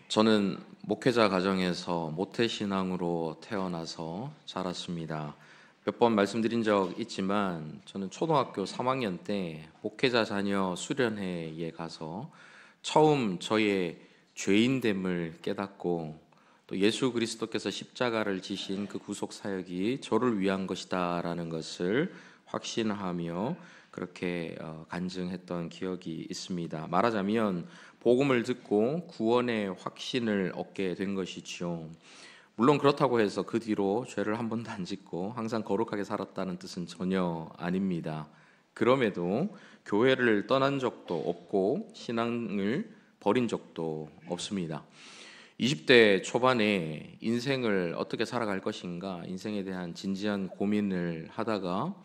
저는 목회자 가정에서 모태신앙으로 태어나서 자랐습니다. 몇 번 말씀드린 적 있지만 저는 초등학교 3학년 때 목회자 자녀 수련회에 가서 처음 저의 죄인됨을 깨닫고 또 예수 그리스도께서 십자가를 지신 그 구속 사역이 저를 위한 것이다라는 것을 확신하며 그렇게 간증했던 기억이 있습니다. 말하자면 복음을 듣고 구원의 확신을 얻게 된 것이지요. 물론 그렇다고 해서 그 뒤로 죄를 한 번도 안 짓고 항상 거룩하게 살았다는 뜻은 전혀 아닙니다. 그럼에도 교회를 떠난 적도 없고 신앙을 버린 적도 없습니다. 20대 초반에 인생을 어떻게 살아갈 것인가, 인생에 대한 진지한 고민을 하다가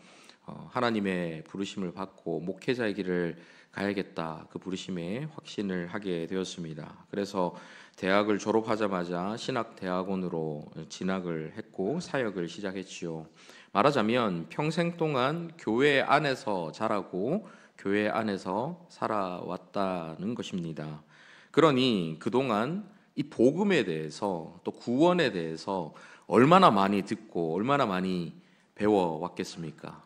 하나님의 부르심을 받고 목회자의 길을 가야겠다, 그 부르심에 확신을 하게 되었습니다. 그래서 대학을 졸업하자마자 신학대학원으로 진학을 했고 사역을 시작했지요. 말하자면 평생 동안 교회 안에서 자라고 교회 안에서 살아왔다는 것입니다. 그러니 그동안 이 복음에 대해서 또 구원에 대해서 얼마나 많이 듣고 얼마나 많이 배워왔겠습니까?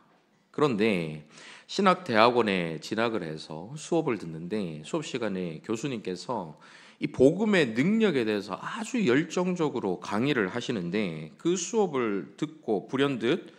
그런데 신학대학원에 진학을 해서 수업을 듣는데 수업 시간에 교수님께서 이 복음의 능력에 대해서 아주 열정적으로 강의를 하시는데 그 수업을 듣고 불현듯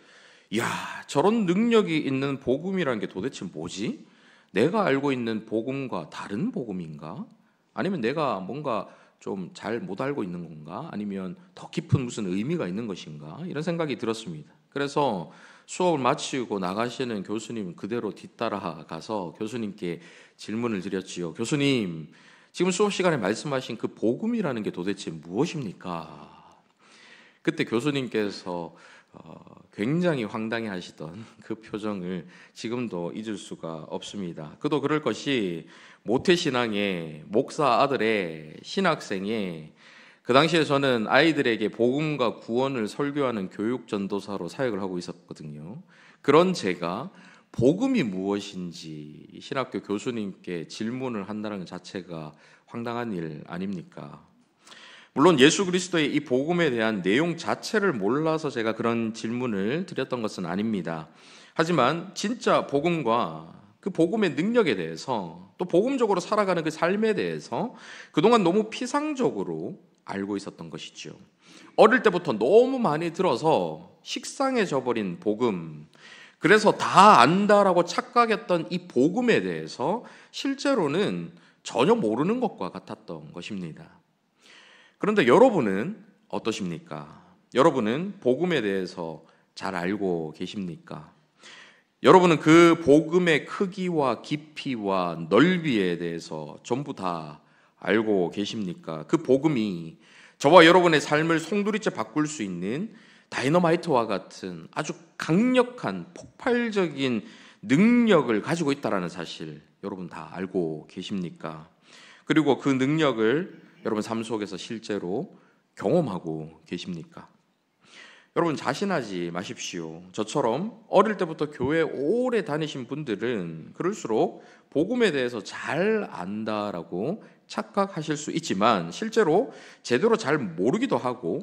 야, 저런 능력이 있는 복음이라는 게 도대체 뭐지? 내가 알고 있는 복음과 다른 복음인가? 아니면 내가 뭔가 좀 잘 못 알고 있는 건가? 아니면 더 깊은 무슨 의미가 있는 것인가? 이런 생각이 들었습니다. 그래서 수업을 마치고 나가시는 교수님 그대로 뒤따라 가서 교수님께 질문을 드렸지요. 교수님, 지금 수업 시간에 말씀하신 그 복음이라는 게 도대체 무엇입니까? 그때 교수님께서 굉장히 황당해 하시던 그 표정을 지금도 잊을 수가 없습니다. 그도 그럴 것이 모태신앙의 목사 아들의 신학생의 그 당시에 저는 아이들에게 복음과 구원을 설교하는 교육전도사로 사역을 하고 있었거든요. 그런 제가 복음이 무엇인지 신학교 교수님께 질문을 한다는 것 자체가 황당한 일 아닙니까? 물론 예수 그리스도의 이 복음에 대한 내용 자체를 몰라서 제가 그런 질문을 드렸던 것은 아닙니다. 하지만 진짜 복음과 그 복음의 능력에 대해서 또 복음적으로 살아가는 그 삶에 대해서 그동안 너무 피상적으로 알고 있었던 것이죠. 어릴 때부터 너무 많이 들어서 식상해져 버린 복음, 그래서 다 안다라고 착각했던 이 복음에 대해서 실제로는 전혀 모르는 것과 같았던 것입니다. 그런데 여러분은 어떠십니까? 여러분은 복음에 대해서 잘 알고 계십니까? 여러분은 그 복음의 크기와 깊이와 넓이에 대해서 전부 다 알고 계십니까? 그 복음이 저와 여러분의 삶을 송두리째 바꿀 수 있는 다이너마이트와 같은 아주 강력한 폭발적인 능력을 가지고 있다는 사실 여러분 다 알고 계십니까? 그리고 그 능력을 여러분 삶 속에서 실제로 경험하고 계십니까? 여러분 자신하지 마십시오. 저처럼 어릴 때부터 교회 오래 다니신 분들은 그럴수록 복음에 대해서 잘 안다라고 착각하실 수 있지만 실제로 제대로 잘 모르기도 하고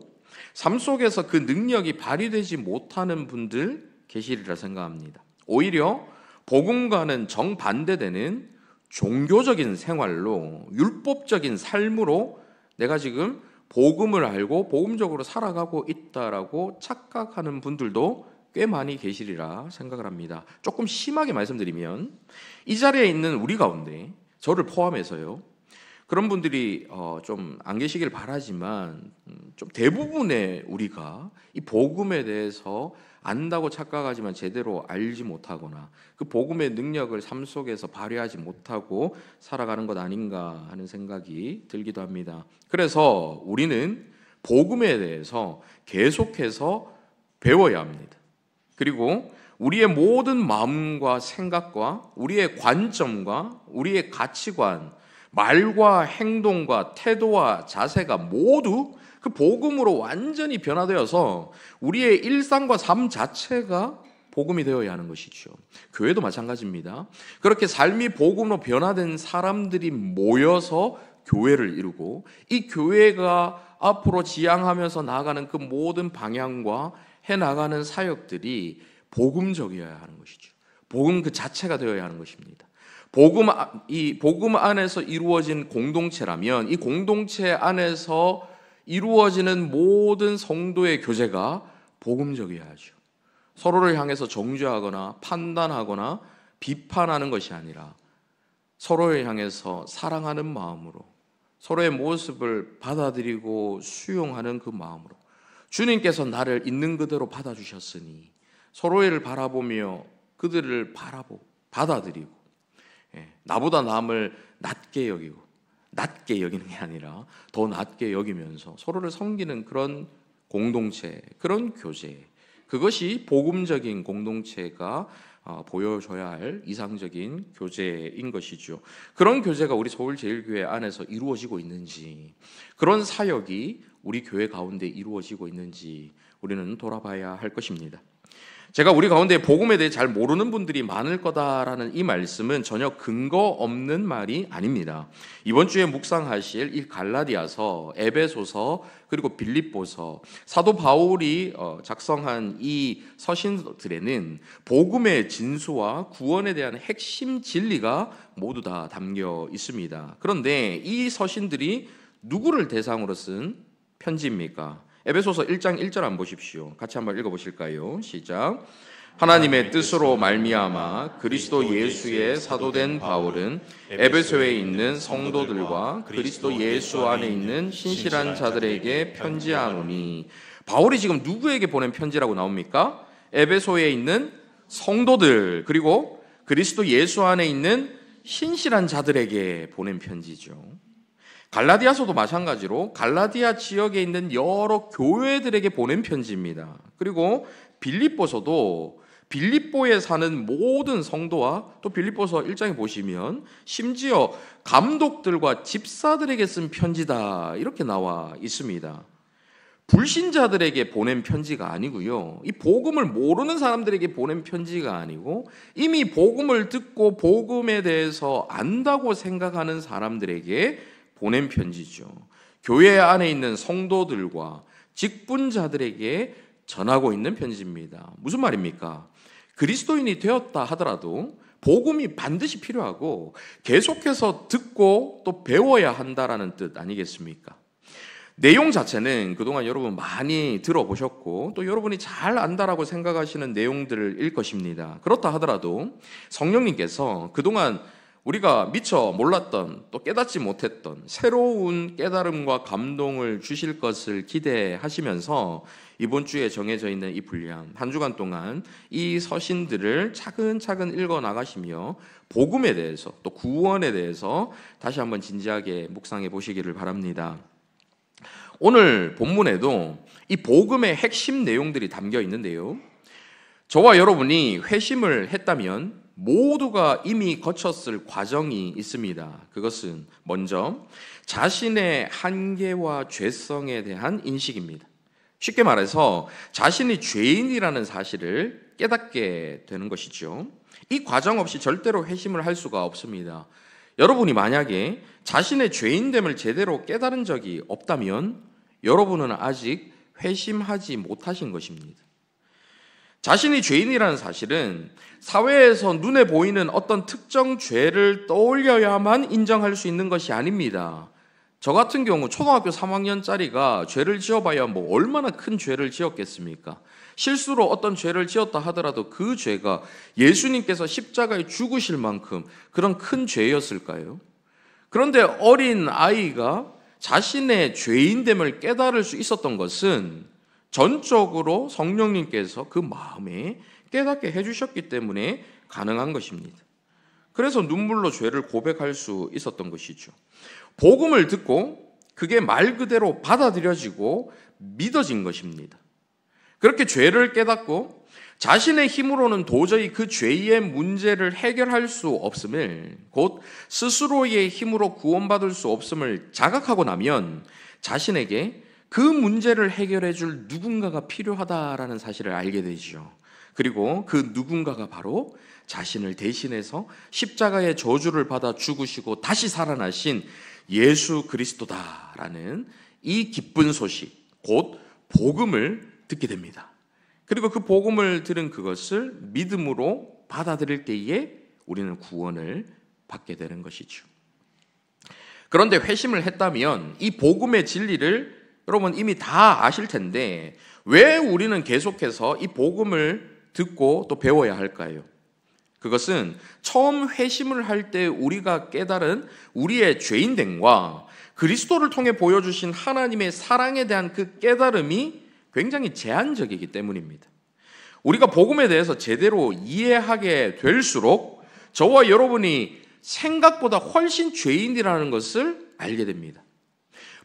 삶 속에서 그 능력이 발휘되지 못하는 분들 계시리라 생각합니다. 오히려 복음과는 정반대되는 종교적인 생활로 율법적인 삶으로 내가 지금 복음을 알고 복음적으로 살아가고 있다라고 착각하는 분들도 꽤 많이 계시리라 생각을 합니다. 조금 심하게 말씀드리면 이 자리에 있는 우리 가운데 저를 포함해서요, 그런 분들이 좀 안 계시길 바라지만 좀 대부분의 우리가 이 복음에 대해서 안다고 착각하지만 제대로 알지 못하거나 그 복음의 능력을 삶 속에서 발휘하지 못하고 살아가는 것 아닌가 하는 생각이 들기도 합니다. 그래서 우리는 복음에 대해서 계속해서 배워야 합니다. 그리고 우리의 모든 마음과 생각과 우리의 관점과 우리의 가치관, 말과 행동과 태도와 자세가 모두 그 복음으로 완전히 변화되어서 우리의 일상과 삶 자체가 복음이 되어야 하는 것이죠. 교회도 마찬가지입니다. 그렇게 삶이 복음으로 변화된 사람들이 모여서 교회를 이루고 이 교회가 앞으로 지향하면서 나아가는 그 모든 방향과 해나가는 사역들이 복음적이어야 하는 것이죠. 복음 그 자체가 되어야 하는 것입니다. 이 복음 안에서 이루어진 공동체라면 이 공동체 안에서 이루어지는 모든 성도의 교제가 복음적이어야 하죠. 서로를 향해서 정죄하거나 판단하거나 비판하는 것이 아니라 서로를 향해서 사랑하는 마음으로 서로의 모습을 받아들이고 수용하는 그 마음으로 주님께서 나를 있는 그대로 받아주셨으니 서로를 바라보며 그들을 받아들이고 나보다 남을 낮게 여기는 게 아니라 더 낮게 여기면서 서로를 섬기는 그런 공동체, 그런 교제, 그것이 복음적인 공동체가 보여줘야 할 이상적인 교제인 것이죠. 그런 교제가 우리 서울제일교회 안에서 이루어지고 있는지, 그런 사역이 우리 교회 가운데 이루어지고 있는지 우리는 돌아봐야 할 것입니다. 제가 우리 가운데 복음에 대해 잘 모르는 분들이 많을 거다라는 이 말씀은 전혀 근거 없는 말이 아닙니다. 이번 주에 묵상하실 이 갈라디아서, 에베소서, 그리고 빌립보서, 사도 바울이 작성한 이 서신들에는 복음의 진수와 구원에 대한 핵심 진리가 모두 다 담겨 있습니다. 그런데 이 서신들이 누구를 대상으로 쓴 편지입니까? 에베소서 1장 1절 한번 보십시오. 같이 한번 읽어보실까요? 시작. 하나님의 뜻으로 말미암아 그리스도 예수의 사도된 바울은 에베소에 있는 성도들과 그리스도 예수 안에 있는 신실한 자들에게 편지하노니. 바울이 지금 누구에게 보낸 편지라고 나옵니까? 에베소에 있는 성도들, 그리고 그리스도 예수 안에 있는 신실한 자들에게 보낸 편지죠. 갈라디아서도 마찬가지로 갈라디아 지역에 있는 여러 교회들에게 보낸 편지입니다. 그리고 빌립보서도 빌립보에 사는 모든 성도와 또 빌립보서 1장에 보시면 심지어 감독들과 집사들에게 쓴 편지다 이렇게 나와 있습니다. 불신자들에게 보낸 편지가 아니고요. 이 복음을 모르는 사람들에게 보낸 편지가 아니고 이미 복음을 듣고 복음에 대해서 안다고 생각하는 사람들에게 보낸 편지죠. 교회 안에 있는 성도들과 직분자들에게 전하고 있는 편지입니다. 무슨 말입니까? 그리스도인이 되었다 하더라도 복음이 반드시 필요하고 계속해서 듣고 또 배워야 한다라는 뜻 아니겠습니까? 내용 자체는 그동안 여러분 많이 들어보셨고 또 여러분이 잘 안다라고 생각하시는 내용들일 것입니다. 그렇다 하더라도 성령님께서 그동안 우리가 미처 몰랐던 또 깨닫지 못했던 새로운 깨달음과 감동을 주실 것을 기대하시면서 이번 주에 정해져 있는 이 분량 한 주간 동안 이 서신들을 차근차근 읽어 나가시며 복음에 대해서 또 구원에 대해서 다시 한번 진지하게 묵상해 보시기를 바랍니다. 오늘 본문에도 이 복음의 핵심 내용들이 담겨 있는데요. 저와 여러분이 회심을 했다면 모두가 이미 거쳤을 과정이 있습니다. 그것은 먼저 자신의 한계와 죄성에 대한 인식입니다. 쉽게 말해서 자신이 죄인이라는 사실을 깨닫게 되는 것이죠. 이 과정 없이 절대로 회심을 할 수가 없습니다. 여러분이 만약에 자신의 죄인됨을 제대로 깨달은 적이 없다면 여러분은 아직 회심하지 못하신 것입니다. 자신이 죄인이라는 사실은 사회에서 눈에 보이는 어떤 특정 죄를 떠올려야만 인정할 수 있는 것이 아닙니다. 저 같은 경우 초등학교 3학년짜리가 죄를 지어봐야 뭐 얼마나 큰 죄를 지었겠습니까? 실수로 어떤 죄를 지었다 하더라도 그 죄가 예수님께서 십자가에 죽으실 만큼 그런 큰 죄였을까요? 그런데 어린 아이가 자신의 죄인됨을 깨달을 수 있었던 것은 전적으로 성령님께서 그 마음에 깨닫게 해주셨기 때문에 가능한 것입니다. 그래서 눈물로 죄를 고백할 수 있었던 것이죠. 복음을 듣고 그게 말 그대로 받아들여지고 믿어진 것입니다. 그렇게 죄를 깨닫고 자신의 힘으로는 도저히 그 죄의 문제를 해결할 수 없음을, 곧 스스로의 힘으로 구원받을 수 없음을 자각하고 나면 자신에게 그 문제를 해결해 줄 누군가가 필요하다라는 사실을 알게 되죠. 그리고 그 누군가가 바로 자신을 대신해서 십자가의 저주를 받아 죽으시고 다시 살아나신 예수 그리스도다라는 이 기쁜 소식, 곧 복음을 듣게 됩니다. 그리고 그 복음을 들은 그것을 믿음으로 받아들일 때에 우리는 구원을 받게 되는 것이죠. 그런데 회심을 했다면 이 복음의 진리를 여러분 이미 다 아실 텐데 왜 우리는 계속해서 이 복음을 듣고 또 배워야 할까요? 그것은 처음 회심을 할 때 우리가 깨달은 우리의 죄인됨과 그리스도를 통해 보여주신 하나님의 사랑에 대한 그 깨달음이 굉장히 제한적이기 때문입니다. 우리가 복음에 대해서 제대로 이해하게 될수록 저와 여러분이 생각보다 훨씬 죄인이라는 것을 알게 됩니다.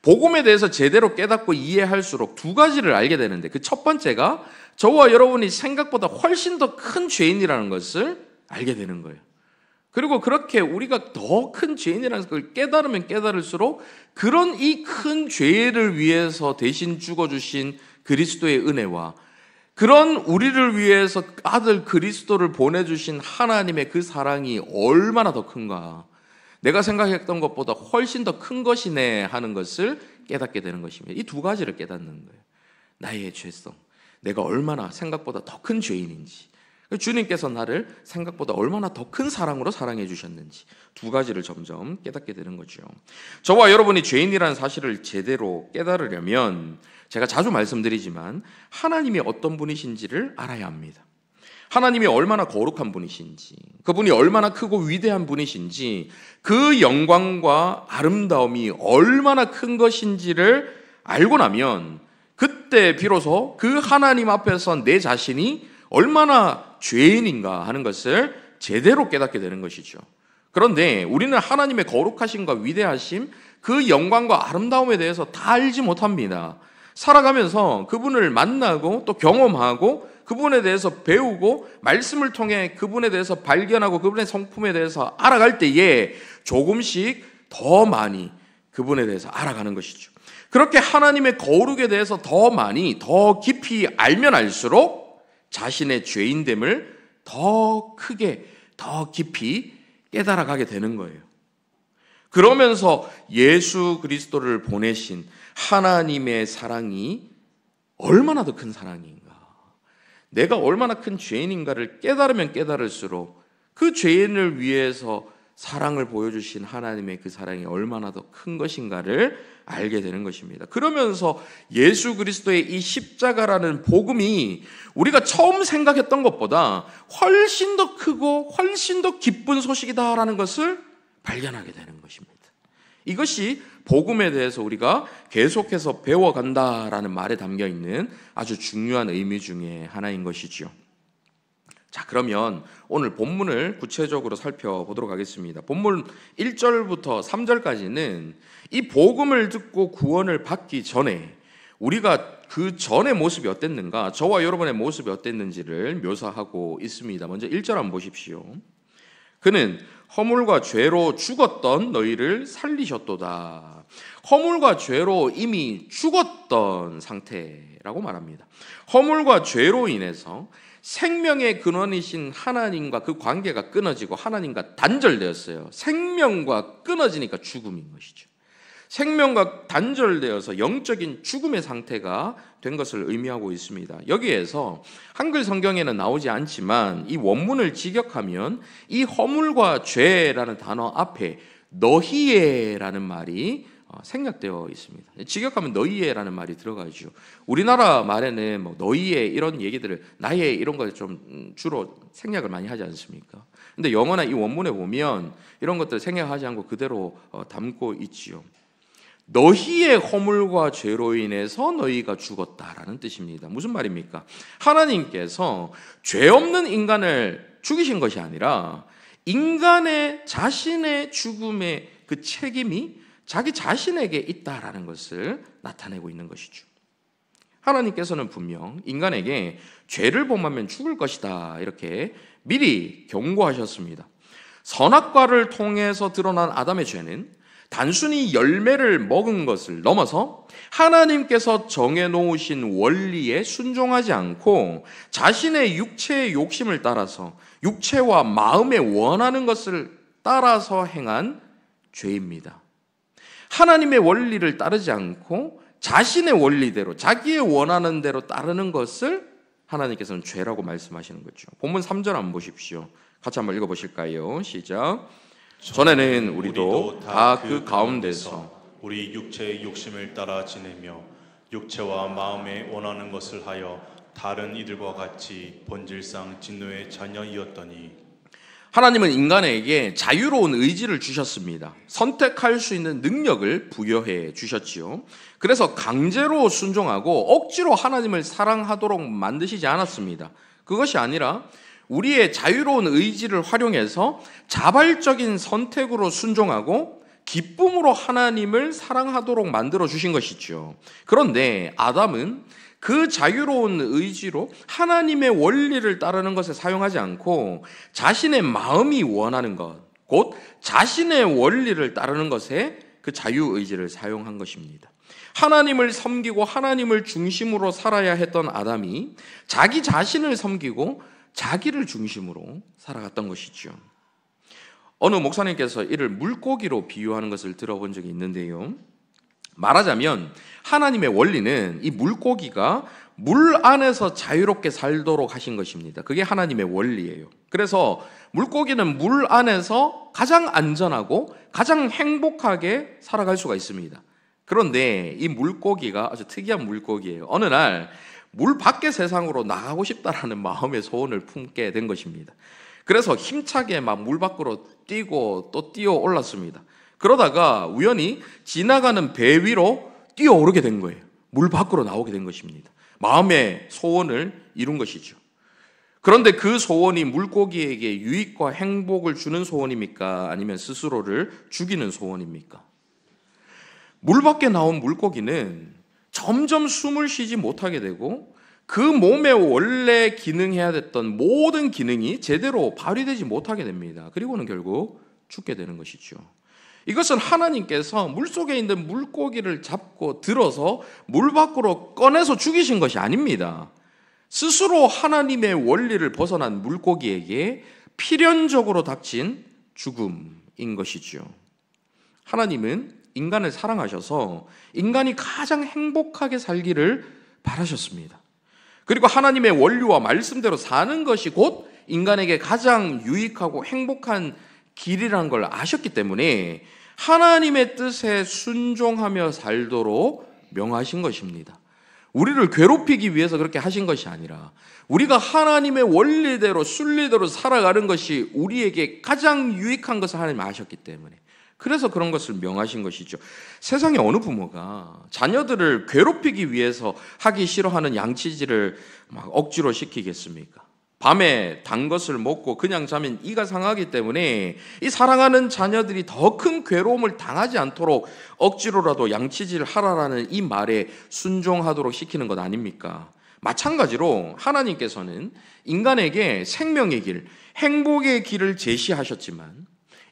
복음에 대해서 제대로 깨닫고 이해할수록 두 가지를 알게 되는데 그 첫 번째가 저와 여러분이 생각보다 훨씬 더 큰 죄인이라는 것을 알게 되는 거예요. 그리고 그렇게 우리가 더 큰 죄인이라는 걸 깨달으면 깨달을수록 그런 이 큰 죄를 위해서 대신 죽어주신 그리스도의 은혜와 그런 우리를 위해서 아들 그리스도를 보내주신 하나님의 그 사랑이 얼마나 더 큰가, 내가 생각했던 것보다 훨씬 더 큰 것이네 하는 것을 깨닫게 되는 것입니다. 이 두 가지를 깨닫는 거예요. 나의 죄성, 내가 얼마나 생각보다 더 큰 죄인인지, 주님께서 나를 생각보다 얼마나 더 큰 사랑으로 사랑해 주셨는지, 두 가지를 점점 깨닫게 되는 거죠. 저와 여러분이 죄인이라는 사실을 제대로 깨달으려면 제가 자주 말씀드리지만 하나님이 어떤 분이신지를 알아야 합니다. 하나님이 얼마나 거룩한 분이신지, 그분이 얼마나 크고 위대한 분이신지, 그 영광과 아름다움이 얼마나 큰 것인지를 알고 나면 그때 비로소 그 하나님 앞에서 내 자신이 얼마나 죄인인가 하는 것을 제대로 깨닫게 되는 것이죠. 그런데 우리는 하나님의 거룩하심과 위대하심, 그 영광과 아름다움에 대해서 다 알지 못합니다. 살아가면서 그분을 만나고 또 경험하고 그분에 대해서 배우고 말씀을 통해 그분에 대해서 발견하고 그분의 성품에 대해서 알아갈 때에 조금씩 더 많이 그분에 대해서 알아가는 것이죠. 그렇게 하나님의 거룩에 대해서 더 많이, 더 깊이 알면 알수록 자신의 죄인됨을 더 크게, 더 깊이 깨달아가게 되는 거예요. 그러면서 예수 그리스도를 보내신 하나님의 사랑이 얼마나 더 큰 사랑인가, 내가 얼마나 큰 죄인인가를 깨달으면 깨달을수록 그 죄인을 위해서 사랑을 보여주신 하나님의 그 사랑이 얼마나 더 큰 것인가를 알게 되는 것입니다. 그러면서 예수 그리스도의 이 십자가라는 복음이 우리가 처음 생각했던 것보다 훨씬 더 크고 훨씬 더 기쁜 소식이다라는 것을 발견하게 되는 것입니다. 이것이 복음에 대해서 우리가 계속해서 배워간다라는 말에 담겨있는 아주 중요한 의미 중에 하나인 것이죠. 자, 그러면 오늘 본문을 구체적으로 살펴보도록 하겠습니다. 본문 1절부터 3절까지는 이 복음을 듣고 구원을 받기 전에 우리가 그 전의 모습이 어땠는가, 저와 여러분의 모습이 어땠는지를 묘사하고 있습니다. 먼저 1절 한번 보십시오. 그는 허물과 죄로 죽었던 너희를 살리셨도다. 허물과 죄로 이미 죽었던 상태라고 말합니다. 허물과 죄로 인해서 생명의 근원이신 하나님과 그 관계가 끊어지고 하나님과 단절되었어요. 생명과 끊어지니까 죽음인 것이죠. 생명과 단절되어서 영적인 죽음의 상태가 된 것을 의미하고 있습니다. 여기에서 한글 성경에는 나오지 않지만 이 원문을 직역하면 이 허물과 죄라는 단어 앞에 너희에라는 말이 생략되어 있습니다. 직역하면 너희에라는 말이 들어가죠. 우리나라 말에는 뭐 너희에 이런 얘기들을, 나의 이런 걸 좀 주로 생략을 많이 하지 않습니까? 근데 영어나 이 원문에 보면 이런 것들을 생략하지 않고 그대로 담고 있지요. 너희의 허물과 죄로 인해서 너희가 죽었다라는 뜻입니다. 무슨 말입니까? 하나님께서 죄 없는 인간을 죽이신 것이 아니라 인간의 자신의 죽음의 그 책임이 자기 자신에게 있다라는 것을 나타내고 있는 것이죠. 하나님께서는 분명 인간에게 죄를 범하면 죽을 것이다 이렇게 미리 경고하셨습니다. 선악과를 통해서 드러난 아담의 죄는 단순히 열매를 먹은 것을 넘어서 하나님께서 정해놓으신 원리에 순종하지 않고 자신의 육체의 욕심을 따라서 육체와 마음에 원하는 것을 따라서 행한 죄입니다. 하나님의 원리를 따르지 않고 자신의 원리대로 자기의 원하는 대로 따르는 것을 하나님께서는 죄라고 말씀하시는 거죠. 본문 3절 한번 보십시오. 같이 한번 읽어보실까요? 시작. 전에는 우리도 다 그 가운데서 우리 육체의 욕심을 따라 지내며 육체와 마음에 원하는 것을 하여 다른 이들과 같이 본질상 진노의 자녀이었더니 하나님은 인간에게 자유로운 의지를 주셨습니다. 선택할 수 있는 능력을 부여해 주셨지요. 그래서 강제로 순종하고 억지로 하나님을 사랑하도록 만드시지 않았습니다. 그것이 아니라 우리의 자유로운 의지를 활용해서 자발적인 선택으로 순종하고 기쁨으로 하나님을 사랑하도록 만들어 주신 것이죠. 그런데 아담은 그 자유로운 의지로 하나님의 원리를 따르는 것에 사용하지 않고 자신의 마음이 원하는 것, 곧 자신의 원리를 따르는 것에 그 자유의지를 사용한 것입니다. 하나님을 섬기고 하나님을 중심으로 살아야 했던 아담이 자기 자신을 섬기고 자기를 중심으로 살아갔던 것이죠. 어느 목사님께서 이를 물고기로 비유하는 것을 들어본 적이 있는데요. 말하자면 하나님의 원리는 이 물고기가 물 안에서 자유롭게 살도록 하신 것입니다. 그게 하나님의 원리예요. 그래서 물고기는 물 안에서 가장 안전하고 가장 행복하게 살아갈 수가 있습니다. 그런데 이 물고기가 아주 특이한 물고기예요. 어느 날 물 밖의 세상으로 나가고 싶다라는 마음의 소원을 품게 된 것입니다. 그래서 힘차게 막 물 밖으로 뛰고 또 뛰어 올랐습니다. 그러다가 우연히 지나가는 배 위로 뛰어오르게 된 거예요. 물 밖으로 나오게 된 것입니다. 마음의 소원을 이룬 것이죠. 그런데 그 소원이 물고기에게 유익과 행복을 주는 소원입니까? 아니면 스스로를 죽이는 소원입니까? 물 밖에 나온 물고기는 점점 숨을 쉬지 못하게 되고 그 몸에 원래 기능해야 됐던 모든 기능이 제대로 발휘되지 못하게 됩니다. 그리고는 결국 죽게 되는 것이죠. 이것은 하나님께서 물속에 있는 물고기를 잡고 들어서 물 밖으로 꺼내서 죽이신 것이 아닙니다. 스스로 하나님의 원리를 벗어난 물고기에게 필연적으로 닥친 죽음인 것이죠. 하나님은 인간을 사랑하셔서 인간이 가장 행복하게 살기를 바라셨습니다. 그리고 하나님의 원리와 말씀대로 사는 것이 곧 인간에게 가장 유익하고 행복한 길이라는 걸 아셨기 때문에 하나님의 뜻에 순종하며 살도록 명하신 것입니다. 우리를 괴롭히기 위해서 그렇게 하신 것이 아니라 우리가 하나님의 원리대로 순리대로 살아가는 것이 우리에게 가장 유익한 것을 하나님 아셨기 때문에 그래서 그런 것을 명하신 것이죠. 세상에 어느 부모가 자녀들을 괴롭히기 위해서 하기 싫어하는 양치질을 막 억지로 시키겠습니까? 밤에 단 것을 먹고 그냥 자면 이가 상하기 때문에 이 사랑하는 자녀들이 더 큰 괴로움을 당하지 않도록 억지로라도 양치질 하라라는 이 말에 순종하도록 시키는 것 아닙니까? 마찬가지로 하나님께서는 인간에게 생명의 길, 행복의 길을 제시하셨지만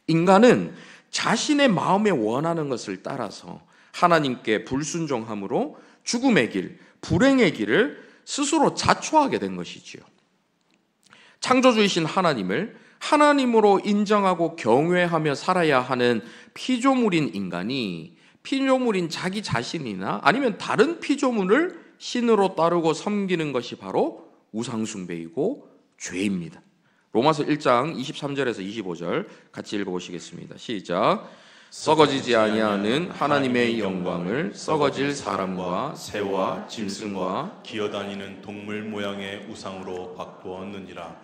인간은 자신의 마음에 원하는 것을 따라서 하나님께 불순종함으로 죽음의 길, 불행의 길을 스스로 자초하게 된 것이지요. 창조주이신 하나님을 하나님으로 인정하고 경외하며 살아야 하는 피조물인 인간이 피조물인 자기 자신이나 아니면 다른 피조물을 신으로 따르고 섬기는 것이 바로 우상숭배이고 죄입니다. 로마서 1장 23절에서 25절 같이 읽어보시겠습니다. 시작. 썩어지지 아니하는 하나님의 영광을 썩어질 사람과 새와 짐승과 기어다니는 동물 모양의 우상으로 바꾸었느니라.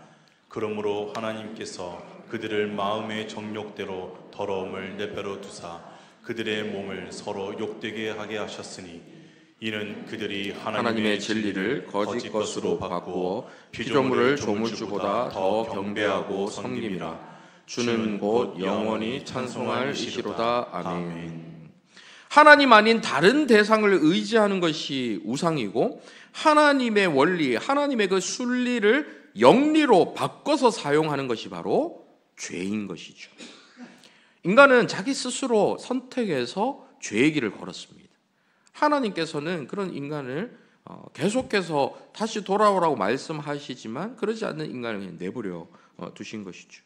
그러므로 하나님께서 그들을 마음의 정욕대로 더러움을 내버려 두사 그들의 몸을 서로 욕되게 하게 하셨으니 이는 그들이 하나님의 진리를 거짓 것으로 바꾸어 피조물을 조물주보다 더 경배하고 섬김이라. 주는 곧 영원히 찬송할 이시로다. 아멘. 하나님 아닌 다른 대상을 의지하는 것이 우상이고 하나님의 원리, 하나님의 그 순리를 영리로 바꿔서 사용하는 것이 바로 죄인 것이죠. 인간은 자기 스스로 선택해서 죄의 길을 걸었습니다. 하나님께서는 그런 인간을 계속해서 다시 돌아오라고 말씀하시지만 그러지 않는 인간을 그냥 내버려 두신 것이죠.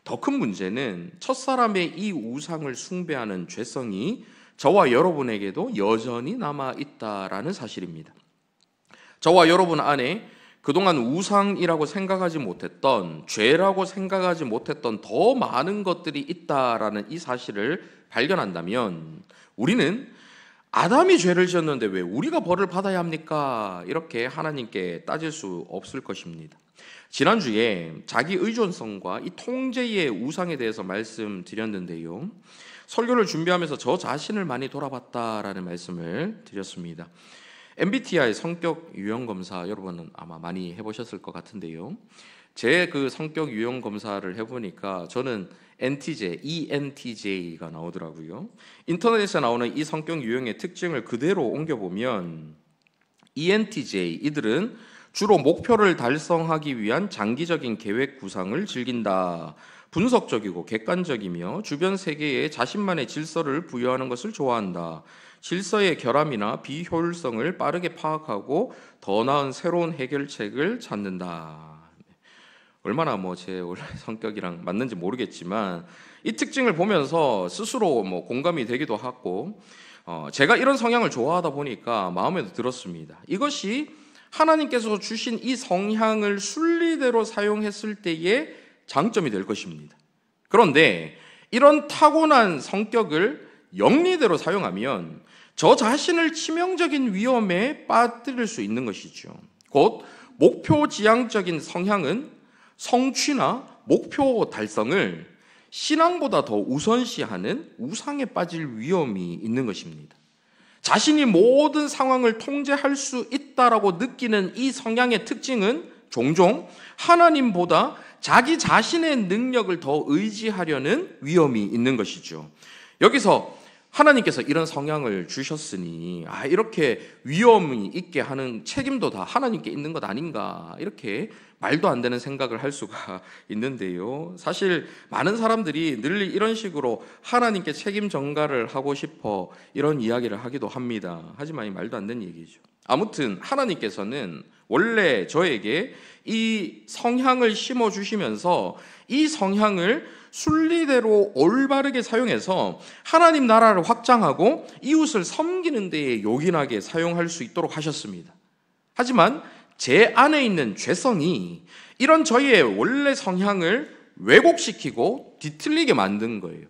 더 큰 문제는 첫사람의 이 우상을 숭배하는 죄성이 저와 여러분에게도 여전히 남아있다라는 사실입니다. 저와 여러분 안에 그동안 우상이라고 생각하지 못했던, 죄라고 생각하지 못했던 더 많은 것들이 있다라는 이 사실을 발견한다면 우리는 아담이 죄를 지었는데 왜 우리가 벌을 받아야 합니까? 이렇게 하나님께 따질 수 없을 것입니다. 지난주에 자기 의존성과 이 통제의 우상에 대해서 말씀드렸는데요. 설교를 준비하면서 저 자신을 많이 돌아봤다라는 말씀을 드렸습니다. MBTI 성격 유형 검사 여러분은 아마 많이 해보셨을 것 같은데요. 제 그 성격 유형 검사를 해보니까 저는 NTJ, ENTJ가 나오더라고요. 인터넷에 나오는 이 성격 유형의 특징을 그대로 옮겨보면 ENTJ, 이들은 주로 목표를 달성하기 위한 장기적인 계획 구상을 즐긴다. 분석적이고 객관적이며 주변 세계에 자신만의 질서를 부여하는 것을 좋아한다. 질서의 결함이나 비효율성을 빠르게 파악하고 더 나은 새로운 해결책을 찾는다. 얼마나 제 원래 성격이랑 맞는지 모르겠지만 이 특징을 보면서 스스로 공감이 되기도 하고 제가 이런 성향을 좋아하다 보니까 마음에도 들었습니다. 이것이 하나님께서 주신 이 성향을 순리대로 사용했을 때의 장점이 될 것입니다. 그런데 이런 타고난 성격을 영리대로 사용하면 저 자신을 치명적인 위험에 빠뜨릴 수 있는 것이죠. 곧 목표지향적인 성향은 성취나 목표 달성을 신앙보다 더 우선시하는 우상에 빠질 위험이 있는 것입니다. 자신이 모든 상황을 통제할 수 있다라고 느끼는 이 성향의 특징은 종종 하나님보다 자기 자신의 능력을 더 의지하려는 위험이 있는 것이죠. 여기서 하나님께서 이런 성향을 주셨으니 이렇게 위험이 있게 하는 책임도 다 하나님께 있는 것 아닌가, 이렇게 말도 안 되는 생각을 할 수가 있는데요. 사실 많은 사람들이 늘 이런 식으로 하나님께 책임 전가를 하고 싶어 이런 이야기를 하기도 합니다. 하지만 이 말도 안 되는 얘기죠. 아무튼 하나님께서는 원래 저에게 이 성향을 심어주시면서 이 성향을 순리대로 올바르게 사용해서 하나님 나라를 확장하고 이웃을 섬기는 데에 요긴하게 사용할 수 있도록 하셨습니다. 하지만 제 안에 있는 죄성이 이런 저희의 원래 성향을 왜곡시키고 뒤틀리게 만든 거예요.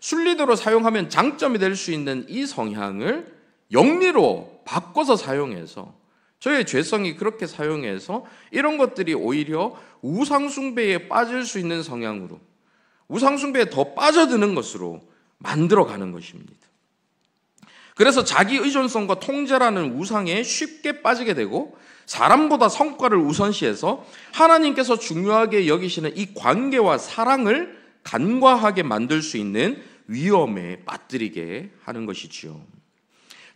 순리대로 사용하면 장점이 될 수 있는 이 성향을 영리로 바꿔서 사용해서 저의 죄성이 그렇게 사용해서 이런 것들이 오히려 우상숭배에 빠질 수 있는 성향으로, 우상숭배에 더 빠져드는 것으로 만들어가는 것입니다. 그래서 자기 의존성과 통제라는 우상에 쉽게 빠지게 되고 사람보다 성과를 우선시해서 하나님께서 중요하게 여기시는 이 관계와 사랑을 간과하게 만들 수 있는 위험에 빠뜨리게 하는 것이지요.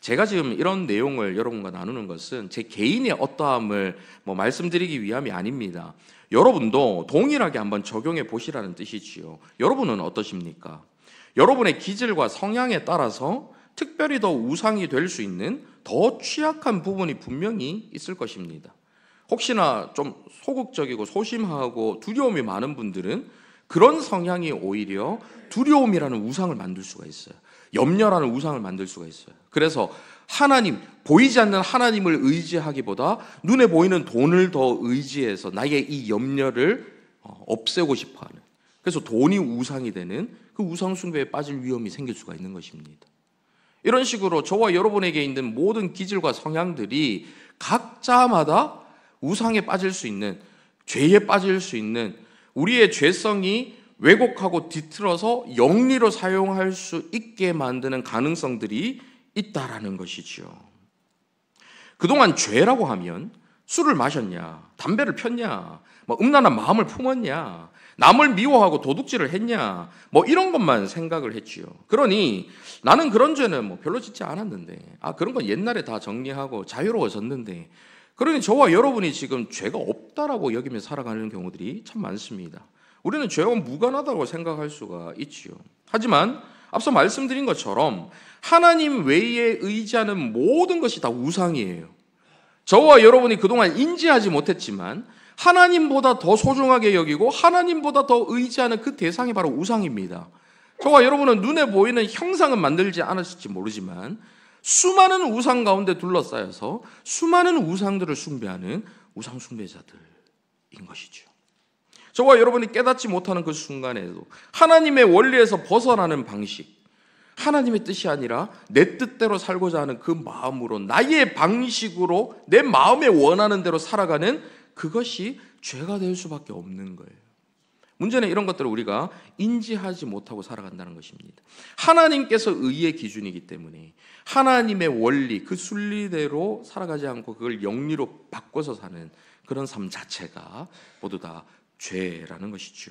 제가 지금 이런 내용을 여러분과 나누는 것은 제 개인의 어떠함을 말씀드리기 위함이 아닙니다. 여러분도 동일하게 한번 적용해 보시라는 뜻이지요. 여러분은 어떠십니까? 여러분의 기질과 성향에 따라서 특별히 더 우상이 될 수 있는 더 취약한 부분이 분명히 있을 것입니다. 혹시나 좀 소극적이고 소심하고 두려움이 많은 분들은 그런 성향이 오히려 두려움이라는 우상을 만들 수가 있어요. 염려라는 우상을 만들 수가 있어요. 그래서 하나님, 보이지 않는 하나님을 의지하기보다 눈에 보이는 돈을 더 의지해서 나의 이 염려를 없애고 싶어하는, 그래서 돈이 우상이 되는 그 우상 숭배에 빠질 위험이 생길 수가 있는 것입니다. 이런 식으로 저와 여러분에게 있는 모든 기질과 성향들이 각자마다 우상에 빠질 수 있는, 죄에 빠질 수 있는, 우리의 죄성이 왜곡하고 뒤틀어서 영리로 사용할 수 있게 만드는 가능성들이 있다라는 것이죠. 그동안 죄라고 하면 술을 마셨냐, 담배를 폈냐, 음란한 마음을 품었냐, 남을 미워하고 도둑질을 했냐, 이런 것만 생각을 했지요. 그러니 나는 그런 죄는 별로 짓지 않았는데, 그런 건 옛날에 다 정리하고 자유로워졌는데, 그러니 저와 여러분이 지금 죄가 없다라고 여기며 살아가는 경우들이 참 많습니다. 우리는 죄와 무관하다고 생각할 수가 있지요. 하지만 앞서 말씀드린 것처럼 하나님 외에 의지하는 모든 것이 다 우상이에요. 저와 여러분이 그동안 인지하지 못했지만 하나님보다 더 소중하게 여기고 하나님보다 더 의지하는 그 대상이 바로 우상입니다. 저와 여러분은 눈에 보이는 형상은 만들지 않았을지 모르지만 수많은 우상 가운데 둘러싸여서 수많은 우상들을 숭배하는 우상 숭배자들인 것이죠. 저와 여러분이 깨닫지 못하는 그 순간에도 하나님의 원리에서 벗어나는 방식, 하나님의 뜻이 아니라 내 뜻대로 살고자 하는 그 마음으로 나의 방식으로 내 마음에 원하는 대로 살아가는 그것이 죄가 될 수밖에 없는 거예요. 문제는 이런 것들을 우리가 인지하지 못하고 살아간다는 것입니다. 하나님께서 의의 기준이기 때문에 하나님의 원리, 그 순리대로 살아가지 않고 그걸 영리로 바꿔서 사는 그런 삶 자체가 모두 다 죄라는 것이죠.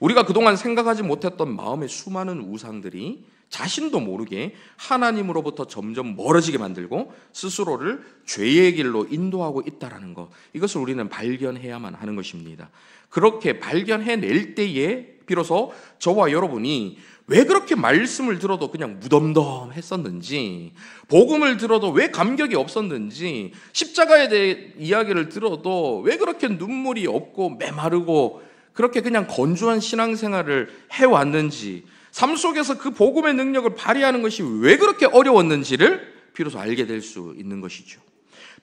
우리가 그동안 생각하지 못했던 마음의 수많은 우상들이 자신도 모르게 하나님으로부터 점점 멀어지게 만들고 스스로를 죄의 길로 인도하고 있다는 것, 이것을 우리는 발견해야만 하는 것입니다. 그렇게 발견해낼 때에 비로소 저와 여러분이 왜 그렇게 말씀을 들어도 그냥 무덤덤했었는지, 복음을 들어도 왜 감격이 없었는지, 십자가에 대해 이야기를 들어도 왜 그렇게 눈물이 없고 메마르고 그렇게 그냥 건조한 신앙생활을 해왔는지, 삶 속에서 그 복음의 능력을 발휘하는 것이 왜 그렇게 어려웠는지를 비로소 알게 될 수 있는 것이죠.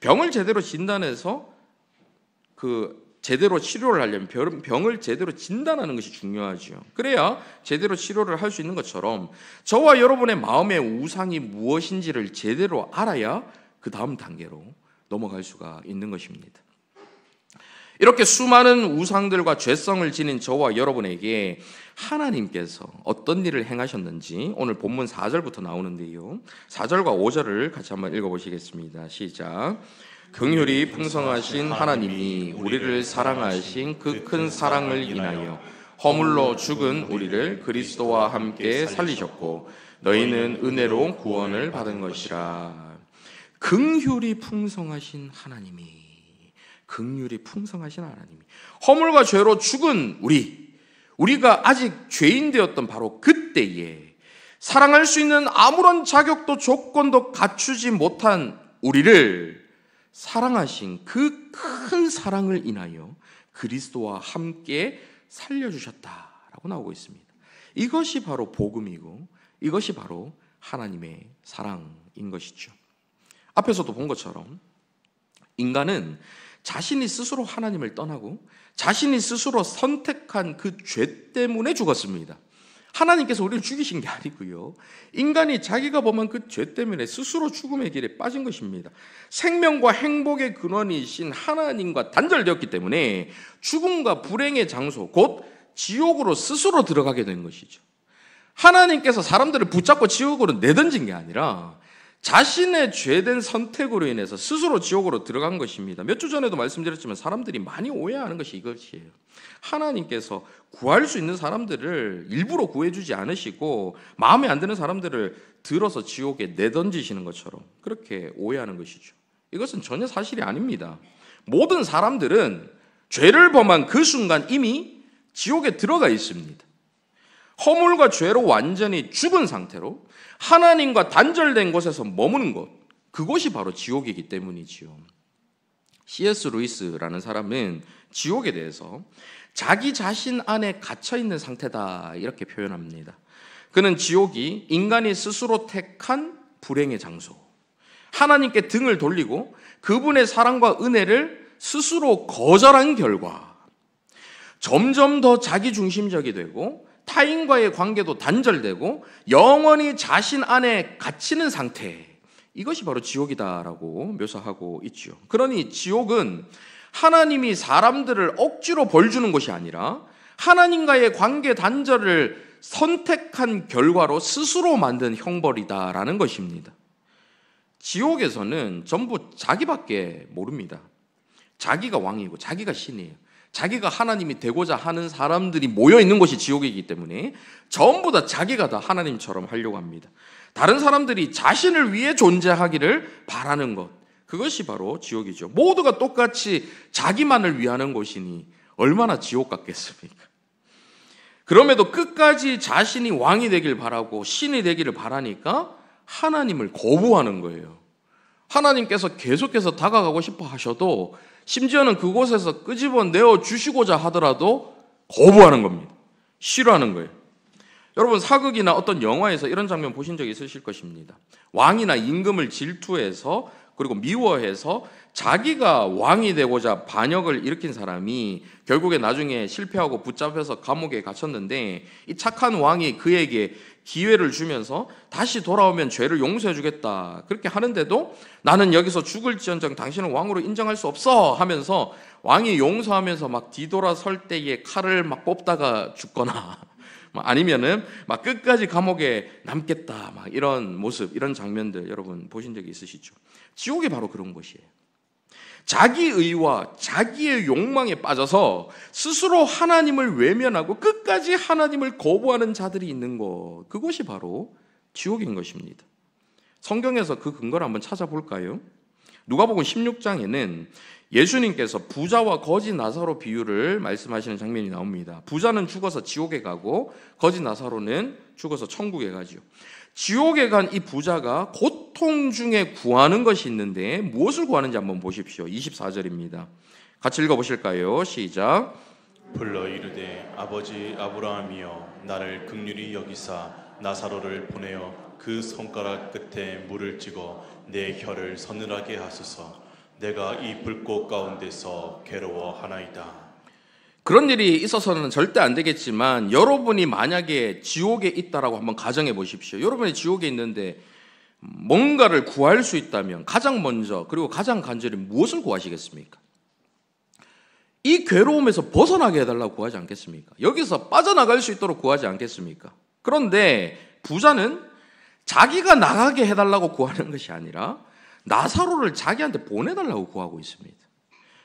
병을 제대로 진단해서 제대로 치료를 하려면 병을 제대로 진단하는 것이 중요하죠. 그래야 제대로 치료를 할 수 있는 것처럼 저와 여러분의 마음의 우상이 무엇인지를 제대로 알아야 그 다음 단계로 넘어갈 수가 있는 것입니다. 이렇게 수많은 우상들과 죄성을 지닌 저와 여러분에게 하나님께서 어떤 일을 행하셨는지 오늘 본문 4절부터 나오는데요, 4절과 5절을 같이 한번 읽어보시겠습니다. 시작. 긍휼이 풍성하신 하나님이 우리를 사랑하신 그 큰 사랑을 인하여 허물로 죽은 우리를 그리스도와 함께 살리셨고 너희는 은혜로 구원을 받은 것이라. 긍휼이 풍성하신 하나님이, 긍휼이 풍성하신 하나님이 허물과 죄로 죽은 우리가 아직 죄인 되었던 바로 그때에 사랑할 수 있는 아무런 자격도 조건도 갖추지 못한 우리를 사랑하신 그 큰 사랑을 인하여 그리스도와 함께 살려주셨다라고 나오고 있습니다. 이것이 바로 복음이고 이것이 바로 하나님의 사랑인 것이죠. 앞에서도 본 것처럼 인간은 자신이 스스로 하나님을 떠나고 자신이 스스로 선택한 그 죄 때문에 죽었습니다. 하나님께서 우리를 죽이신 게 아니고요, 인간이 자기가 범한 그 죄 때문에 스스로 죽음의 길에 빠진 것입니다. 생명과 행복의 근원이신 하나님과 단절되었기 때문에 죽음과 불행의 장소, 곧 지옥으로 스스로 들어가게 된 것이죠. 하나님께서 사람들을 붙잡고 지옥으로 내던진 게 아니라 자신의 죄된 선택으로 인해서 스스로 지옥으로 들어간 것입니다. 몇 주 전에도 말씀드렸지만 사람들이 많이 오해하는 것이 이것이에요. 하나님께서 구할 수 있는 사람들을 일부러 구해주지 않으시고 마음에 안 드는 사람들을 들어서 지옥에 내던지시는 것처럼 그렇게 오해하는 것이죠. 이것은 전혀 사실이 아닙니다. 모든 사람들은 죄를 범한 그 순간 이미 지옥에 들어가 있습니다. 허물과 죄로 완전히 죽은 상태로 하나님과 단절된 곳에서 머무는 것, 그것이 바로 지옥이기 때문이지요. C.S. 루이스라는 사람은 지옥에 대해서 자기 자신 안에 갇혀있는 상태다 이렇게 표현합니다. 그는 지옥이 인간이 스스로 택한 불행의 장소, 하나님께 등을 돌리고 그분의 사랑과 은혜를 스스로 거절한 결과 점점 더 자기중심적이 되고 타인과의 관계도 단절되고 영원히 자신 안에 갇히는 상태, 이것이 바로 지옥이다라고 묘사하고 있죠. 그러니 지옥은 하나님이 사람들을 억지로 벌 주는 것이 아니라 하나님과의 관계 단절을 선택한 결과로 스스로 만든 형벌이다라는 것입니다. 지옥에서는 전부 자기밖에 모릅니다. 자기가 왕이고 자기가 신이에요. 자기가 하나님이 되고자 하는 사람들이 모여 있는 곳이 지옥이기 때문에 전부 다 자기가 다 하나님처럼 하려고 합니다. 다른 사람들이 자신을 위해 존재하기를 바라는 것, 그것이 바로 지옥이죠. 모두가 똑같이 자기만을 위하는 곳이니 얼마나 지옥 같겠습니까? 그럼에도 끝까지 자신이 왕이 되길 바라고 신이 되기를 바라니까 하나님을 거부하는 거예요. 하나님께서 계속해서 다가가고 싶어 하셔도 심지어는 그곳에서 끄집어내어 주시고자 하더라도 거부하는 겁니다. 싫어하는 거예요. 여러분 사극이나 어떤 영화에서 이런 장면 보신 적 있으실 것입니다. 왕이나 임금을 질투해서 그리고 미워해서 자기가 왕이 되고자 반역을 일으킨 사람이 결국에 나중에 실패하고 붙잡혀서 감옥에 갇혔는데 이 착한 왕이 그에게 기회를 주면서 다시 돌아오면 죄를 용서해 주겠다 그렇게 하는데도 나는 여기서 죽을지언정 당신을 왕으로 인정할 수 없어 하면서 왕이 용서하면서 막 뒤돌아설 때에 칼을 막 뽑다가 죽거나 아니면은 막 끝까지 감옥에 남겠다 막 이런 모습, 이런 장면들 여러분 보신 적이 있으시죠? 지옥이 바로 그런 것이에요. 자기의와 자기의 욕망에 빠져서 스스로 하나님을 외면하고 끝까지 하나님을 거부하는 자들이 있는 것, 그것이 바로 지옥인 것입니다. 성경에서 그 근거를 한번 찾아볼까요? 누가복음 16장에는 예수님께서 부자와 거지 나사로 비유를 말씀하시는 장면이 나옵니다. 부자는 죽어서 지옥에 가고 거지 나사로는 죽어서 천국에 가죠. 지옥에 간 이 부자가 고통 중에 구하는 것이 있는데 무엇을 구하는지 한번 보십시오. 24절입니다. 같이 읽어보실까요? 시작. 불러 이르되 아버지 아브라함이여 나를 긍휼히 여기사 나사로를 보내어 그 손가락 끝에 물을 찍어 내 혀를 서늘하게 하소서. 내가 이 불꽃 가운데서 괴로워하나이다. 그런 일이 있어서는 절대 안 되겠지만 여러분이 만약에 지옥에 있다라고 한번 가정해 보십시오. 여러분이 지옥에 있는데 뭔가를 구할 수 있다면 가장 먼저 그리고 가장 간절히 무엇을 구하시겠습니까? 이 괴로움에서 벗어나게 해달라고 구하지 않겠습니까? 여기서 빠져나갈 수 있도록 구하지 않겠습니까? 그런데 부자는 자기가 나가게 해달라고 구하는 것이 아니라 나사로를 자기한테 보내달라고 구하고 있습니다.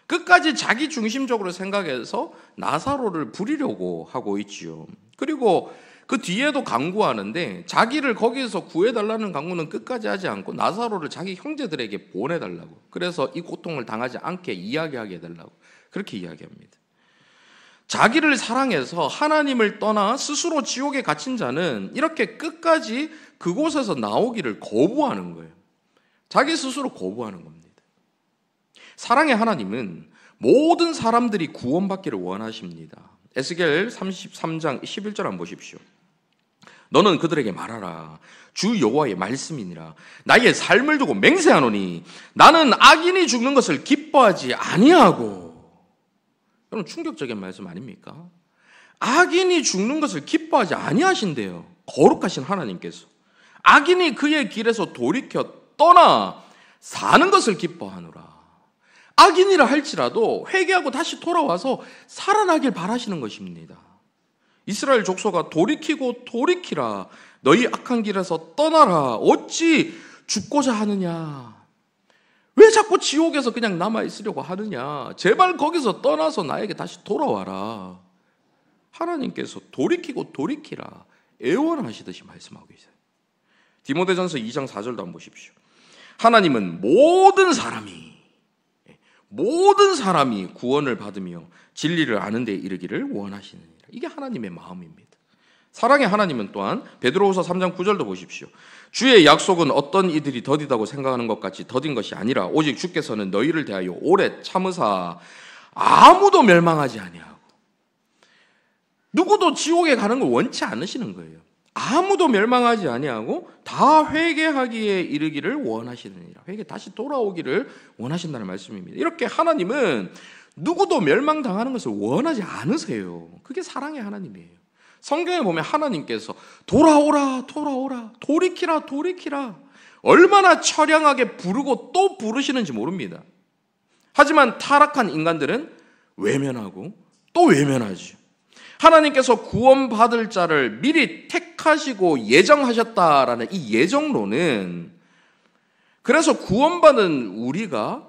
끝까지 자기 중심적으로 생각해서 나사로를 부리려고 하고 있지요. 그리고 그 뒤에도 강구하는데 자기를 거기에서 구해달라는 강구는 끝까지 하지 않고 나사로를 자기 형제들에게 보내달라고, 그래서 이 고통을 당하지 않게 이야기하게 해달라고 그렇게 이야기합니다. 자기를 사랑해서 하나님을 떠나 스스로 지옥에 갇힌 자는 이렇게 끝까지 그곳에서 나오기를 거부하는 거예요. 자기 스스로 거부하는 겁니다. 사랑의 하나님은 모든 사람들이 구원받기를 원하십니다. 에스겔 33장 11절 한번 보십시오. 너는 그들에게 말하라. 주 여호와의 말씀이니라. 나의 삶을 두고 맹세하노니 나는 악인이 죽는 것을 기뻐하지 아니하고. 여러분 충격적인 말씀 아닙니까? 악인이 죽는 것을 기뻐하지 아니하신대요. 거룩하신 하나님께서. 악인이 그의 길에서 돌이켜 떠나 사는 것을 기뻐하노라. 악인이라 할지라도 회개하고 다시 돌아와서 살아나길 바라시는 것입니다. 이스라엘 족속아 돌이키고 돌이키라. 너희 악한 길에서 떠나라. 어찌 죽고자 하느냐. 왜 자꾸 지옥에서 그냥 남아있으려고 하느냐. 제발 거기서 떠나서 나에게 다시 돌아와라. 하나님께서 돌이키고 돌이키라 애원하시듯이 말씀하고 계세요. 디모데전서 2장 4절도 한번 보십시오. 하나님은 모든 사람이 구원을 받으며 진리를 아는 데 이르기를 원하시느니라. 이게 하나님의 마음입니다. 사랑의 하나님은 또한 베드로후서 3장 9절도 보십시오. 주의 약속은 어떤 이들이 더디다고 생각하는 것 같이 더딘 것이 아니라 오직 주께서는 너희를 대하여 오래 참으사 아무도 멸망하지 아니하고. 누구도 지옥에 가는 걸 원치 않으시는 거예요. 아무도 멸망하지 아니하고 다 회개하기에 이르기를 원하시느니라. 회개 다시 돌아오기를 원하신다는 말씀입니다. 이렇게 하나님은 누구도 멸망당하는 것을 원하지 않으세요. 그게 사랑의 하나님이에요. 성경에 보면 하나님께서 돌아오라 돌아오라 돌이키라 돌이키라 얼마나 처량하게 부르고 또 부르시는지 모릅니다. 하지만 타락한 인간들은 외면하고 또 외면하죠. 하나님께서 구원받을 자를 미리 택하시고 예정하셨다라는 이 예정론은, 그래서 구원받은 우리가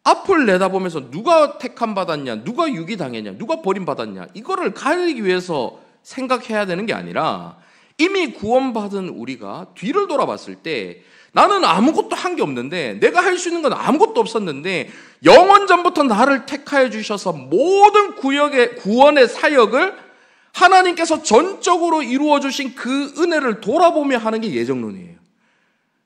앞을 내다보면서 누가 택함 받았냐, 누가 유기당했냐, 누가 버림받았냐, 이거를 가리기 위해서 생각해야 되는 게 아니라 이미 구원받은 우리가 뒤를 돌아봤을 때 나는 아무것도 한 게 없는데, 내가 할 수 있는 건 아무것도 없었는데 영원전부터 나를 택하여 주셔서 모든 구원의 사역을 하나님께서 전적으로 이루어 주신 그 은혜를 돌아보며 하는 게 예정론이에요.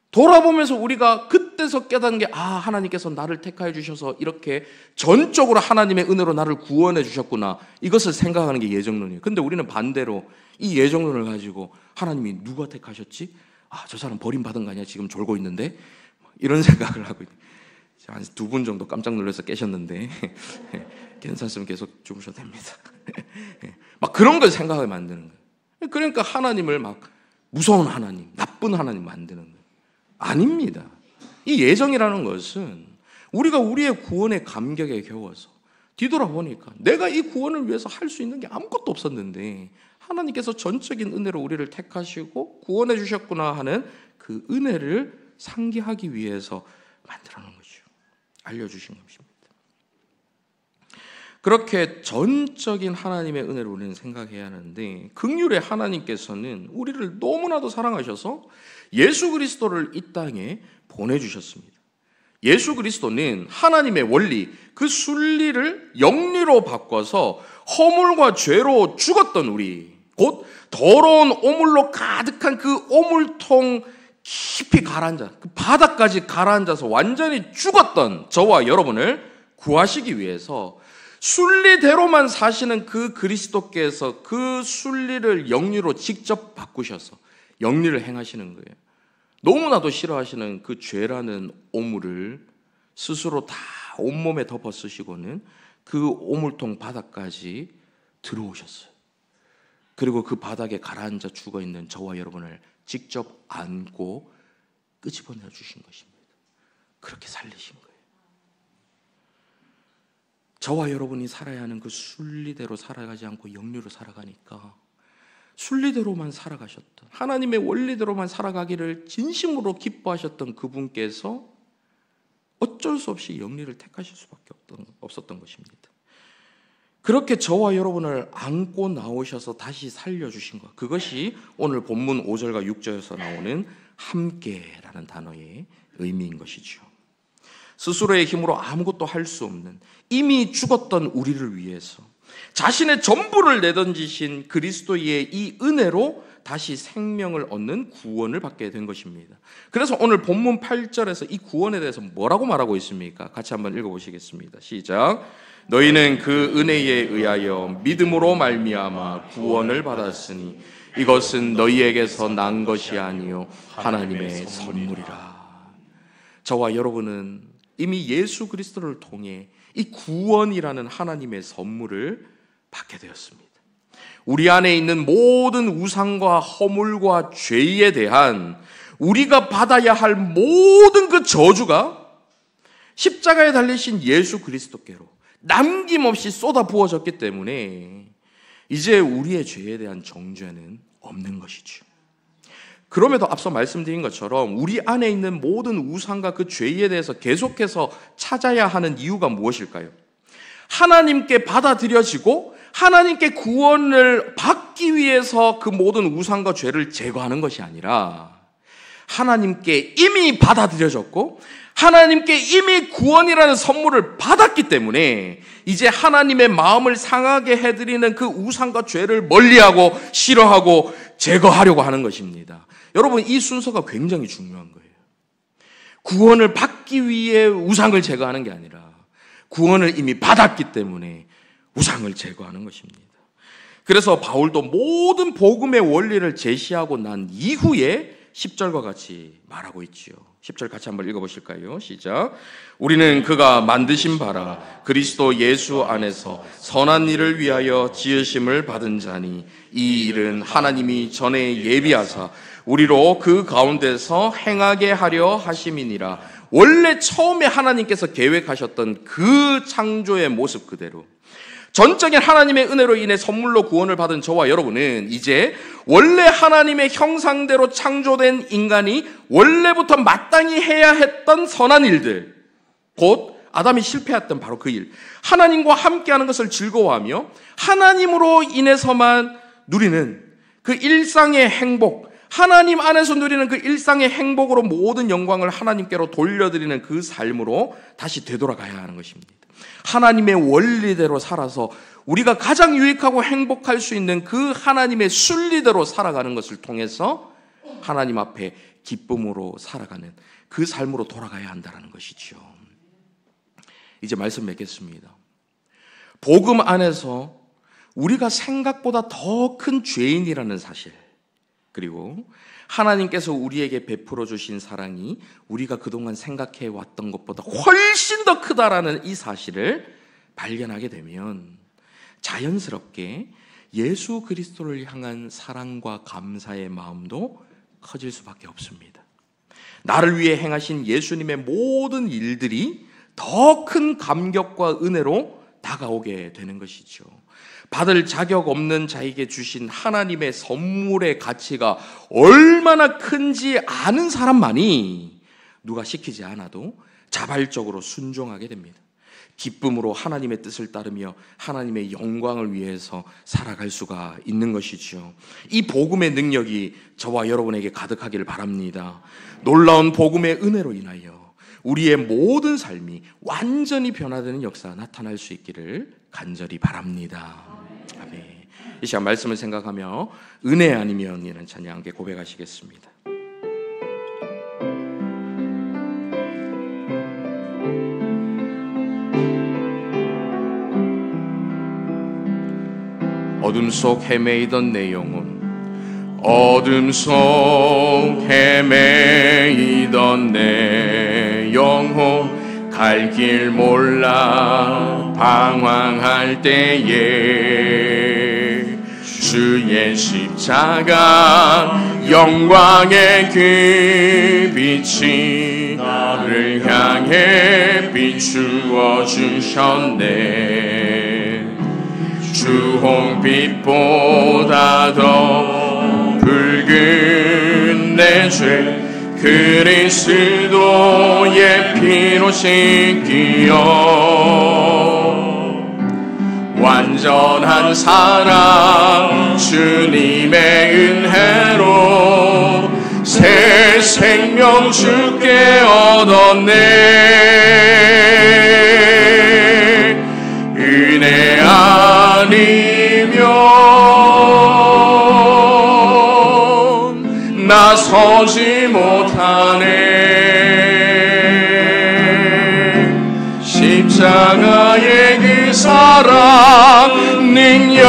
돌아보면서 우리가 그때 그때서 깨닫는 게 하나님께서 나를 택하여 주셔서 이렇게 전적으로 하나님의 은혜로 나를 구원해 주셨구나, 이것을 생각하는 게 예정론이에요. 근데 우리는 반대로 이 예정론을 가지고 하나님이 누가 택하셨지? 저 사람 버림받은 거 아니야? 지금 졸고 있는데? 이런 생각을 하고 있는, 한 2분 정도 깜짝 놀라서 깨셨는데 괜찮으면 계속 주무셔도 됩니다. 막 그런 걸 생각을 만드는 거예요. 그러니까 하나님을 막 무서운 하나님, 나쁜 하나님 만드는 거예요. 아닙니다. 이 예정이라는 것은 우리가 우리의 구원의 감격에 겨워서 뒤돌아보니까 내가 이 구원을 위해서 할 수 있는 게 아무것도 없었는데 하나님께서 전적인 은혜로 우리를 택하시고 구원해 주셨구나 하는 그 은혜를 상기하기 위해서 만들어 놓은 거죠. 알려주신 것입니다. 그렇게 전적인 하나님의 은혜를 우리는 생각해야 하는데, 긍휼의 하나님께서는 우리를 너무나도 사랑하셔서 예수 그리스도를 이 땅에 보내주셨습니다. 예수 그리스도는 하나님의 원리, 그 순리를 영리로 바꿔서 허물과 죄로 죽었던 우리, 곧 더러운 오물로 가득한 그 오물통 깊이 가라앉아, 그 바닥까지 가라앉아서 완전히 죽었던 저와 여러분을 구하시기 위해서 순리대로만 사시는 그 그리스도께서 그 순리를 영리로 직접 바꾸셔서 영리를 행하시는 거예요. 너무나도 싫어하시는 그 죄라는 오물을 스스로 다 온몸에 덮어 쓰시고는 그 오물통 바닥까지 들어오셨어요. 그리고 그 바닥에 가라앉아 죽어있는 저와 여러분을 직접 안고 끄집어내 주신 것입니다. 그렇게 살리신 거예요. 저와 여러분이 살아야 하는 그 순리대로 살아가지 않고 영리로 살아가니까 순리대로만 살아가셨던, 하나님의 원리대로만 살아가기를 진심으로 기뻐하셨던 그분께서 어쩔 수 없이 영리를 택하실 수밖에 없었던 것입니다. 그렇게 저와 여러분을 안고 나오셔서 다시 살려주신 것, 그것이 오늘 본문 5절과 6절에서 나오는 함께라는 단어의 의미인 것이죠. 스스로의 힘으로 아무것도 할 수 없는, 이미 죽었던 우리를 위해서 자신의 전부를 내던지신 그리스도의 이 은혜로 다시 생명을 얻는 구원을 받게 된 것입니다. 그래서 오늘 본문 8절에서 이 구원에 대해서 뭐라고 말하고 있습니까? 같이 한번 읽어보시겠습니다. 시작. 너희는 그 은혜에 의하여 믿음으로 말미암아 구원을 받았으니 이것은 너희에게서 난 것이 아니요 하나님의 선물이라. 저와 여러분은 이미 예수 그리스도를 통해 이 구원이라는 하나님의 선물을 받게 되었습니다. 우리 안에 있는 모든 우상과 허물과 죄에 대한 우리가 받아야 할 모든 그 저주가 십자가에 달리신 예수 그리스도께로 남김없이 쏟아 부어졌기 때문에 이제 우리의 죄에 대한 정죄는 없는 것이죠. 그럼에도 앞서 말씀드린 것처럼 우리 안에 있는 모든 우상과 그 죄에 대해서 계속해서 찾아야 하는 이유가 무엇일까요? 하나님께 받아들여지고 하나님께 구원을 받기 위해서 그 모든 우상과 죄를 제거하는 것이 아니라 하나님께 이미 받아들여졌고 하나님께 이미 구원이라는 선물을 받았기 때문에 이제 하나님의 마음을 상하게 해드리는 그 우상과 죄를 멀리하고 싫어하고 제거하려고 하는 것입니다. 여러분, 이 순서가 굉장히 중요한 거예요. 구원을 받기 위해 우상을 제거하는 게 아니라 구원을 이미 받았기 때문에 우상을 제거하는 것입니다. 그래서 바울도 모든 복음의 원리를 제시하고 난 이후에 10절과 같이 말하고 있지요. 10절 같이 한번 읽어보실까요? 시작. 우리는 그가 만드신 바라 그리스도 예수 안에서 선한 일을 위하여 지으심을 받은 자니 이 일은 하나님이 전에 예비하사 우리로 그 가운데서 행하게 하려 하심이니라. 원래 처음에 하나님께서 계획하셨던 그 창조의 모습 그대로 전적인 하나님의 은혜로 인해 선물로 구원을 받은 저와 여러분은 이제 원래 하나님의 형상대로 창조된 인간이 원래부터 마땅히 해야 했던 선한 일들, 곧 아담이 실패했던 바로 그 일, 하나님과 함께하는 것을 즐거워하며 하나님으로 인해서만 누리는 그 일상의 행복, 하나님 안에서 누리는 그 일상의 행복으로 모든 영광을 하나님께로 돌려드리는 그 삶으로 다시 되돌아가야 하는 것입니다. 하나님의 원리대로 살아서 우리가 가장 유익하고 행복할 수 있는 그 하나님의 순리대로 살아가는 것을 통해서 하나님 앞에 기쁨으로 살아가는 그 삶으로 돌아가야 한다는 것이죠. 이제 말씀 맺겠습니다. 복음 안에서 우리가 생각보다 더 큰 죄인이라는 사실, 그리고 하나님께서 우리에게 베풀어 주신 사랑이 우리가 그동안 생각해 왔던 것보다 훨씬 더 크다라는 이 사실을 발견하게 되면 자연스럽게 예수 그리스도를 향한 사랑과 감사의 마음도 커질 수밖에 없습니다. 나를 위해 행하신 예수님의 모든 일들이 더 큰 감격과 은혜로 다가오게 되는 것이죠. 받을 자격 없는 자에게 주신 하나님의 선물의 가치가 얼마나 큰지 아는 사람만이 누가 시키지 않아도 자발적으로 순종하게 됩니다. 기쁨으로 하나님의 뜻을 따르며 하나님의 영광을 위해서 살아갈 수가 있는 것이죠. 이 복음의 능력이 저와 여러분에게 가득하기를 바랍니다. 놀라운 복음의 은혜로 인하여 우리의 모든 삶이 완전히 변화되는 역사가 나타날 수 있기를 간절히 바랍니다. 아멘. 이 시간 말씀을 생각하며 은혜 아니면 이라는 찬양 함께 고백하시겠습니다. 어둠 속 헤매이던 내 영혼, 어둠 속 헤매이던 내 영혼, 갈 길 몰라 방황할 때에 주의 십자가 영광의 그 빛이 나를 향해 비추어 주셨네. 주홍빛보다 더 붉은 내 죄 그리스도의 피로 씻기어 완전한 사랑 주님의 은혜로 새 생명 주께 얻었네. 은혜 아니면 나서지 못하네. 십자가의 그 사랑 능력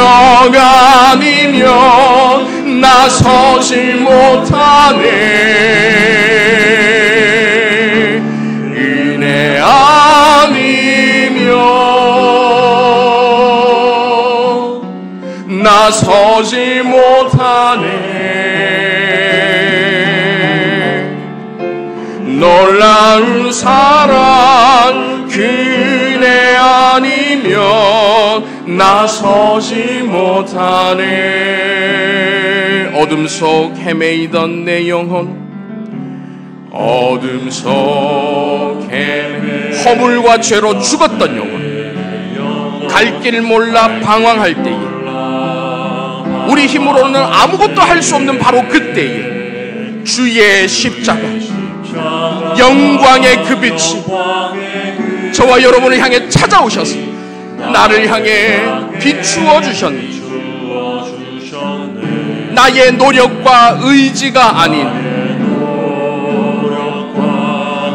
아니면 나서지 못하네. 은혜 아니면 나서지 못하네. 놀라운 사랑 그네 아니면 나서지 못하네. 어둠 속 헤매이던 내 영혼, 어둠 속 허물과 죄로 죽었던 영혼, 갈 길 몰라 방황할 때에 우리 힘으로는 아무것도 할 수 없는 바로 그때에 주의 십자가 영광의 그 빛이 저와 여러분을 향해 찾아오셔서 나를 향해 비추어 주셨네. 나의 노력과 의지가 아닌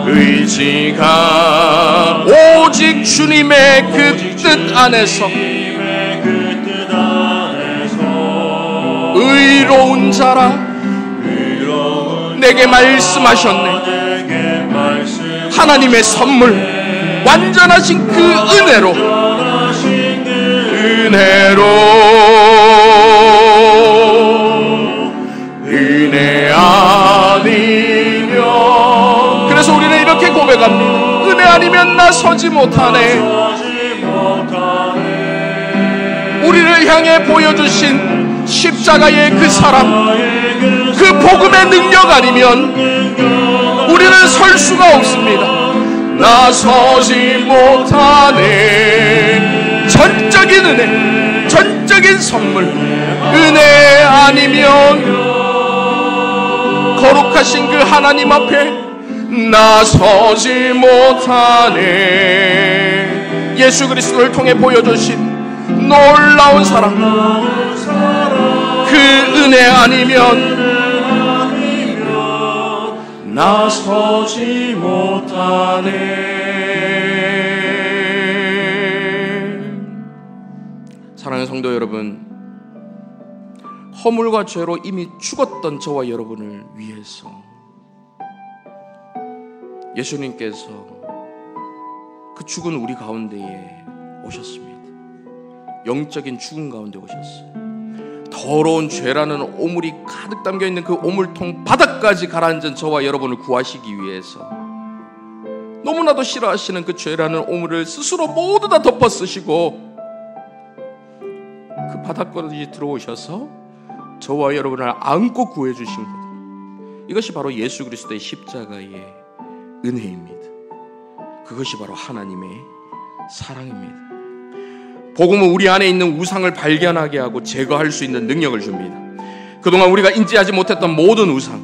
의지가 오직 주님의 그 뜻 안에서 의로운 자라 내게 말씀하셨네. 하나님의 선물 완전하신 그 은혜로 은혜 아니면 그래서 우리는 이렇게 고백합니다. 은혜 아니면 나서지 못하네. 우리를 향해 보여주신 십자가의 그 사랑, 그 복음의 능력 아니면 우리는 설 수가 없습니다. 나서지 못하네. 전적인 은혜, 전적인 선물, 은혜 아니면 거룩하신 그 하나님 앞에 나서지 못하네. 예수 그리스도를 통해 보여주신 놀라운 사랑, 그 은혜 아니면 나서지 못하네. 사랑하는 성도 여러분, 허물과 죄로 이미 죽었던 저와 여러분을 위해서 예수님께서 그 죽은 우리 가운데에 오셨습니다. 영적인 죽음 가운데 오셨어요. 더러운 죄라는 오물이 가득 담겨있는 그 오물통 바닥까지 가라앉은 저와 여러분을 구하시기 위해서 너무나도 싫어하시는 그 죄라는 오물을 스스로 모두 다 덮어 쓰시고 그 바닥까지 들어오셔서 저와 여러분을 안고 구해주신 것, 이것이 바로 예수 그리스도의 십자가의 은혜입니다. 그것이 바로 하나님의 사랑입니다. 복음은 우리 안에 있는 우상을 발견하게 하고 제거할 수 있는 능력을 줍니다. 그동안 우리가 인지하지 못했던 모든 우상,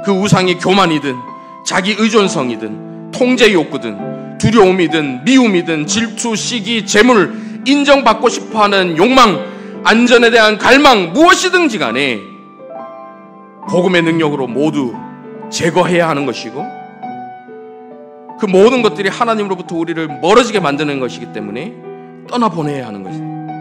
그 우상이 교만이든 자기 의존성이든 통제 욕구든 두려움이든 미움이든 질투, 시기, 재물, 인정받고 싶어하는 욕망, 안전에 대한 갈망, 무엇이든지 간에 복음의 능력으로 모두 제거해야 하는 것이고, 그 모든 것들이 하나님으로부터 우리를 멀어지게 만드는 것이기 때문에 떠나보내야 하는 것입니다.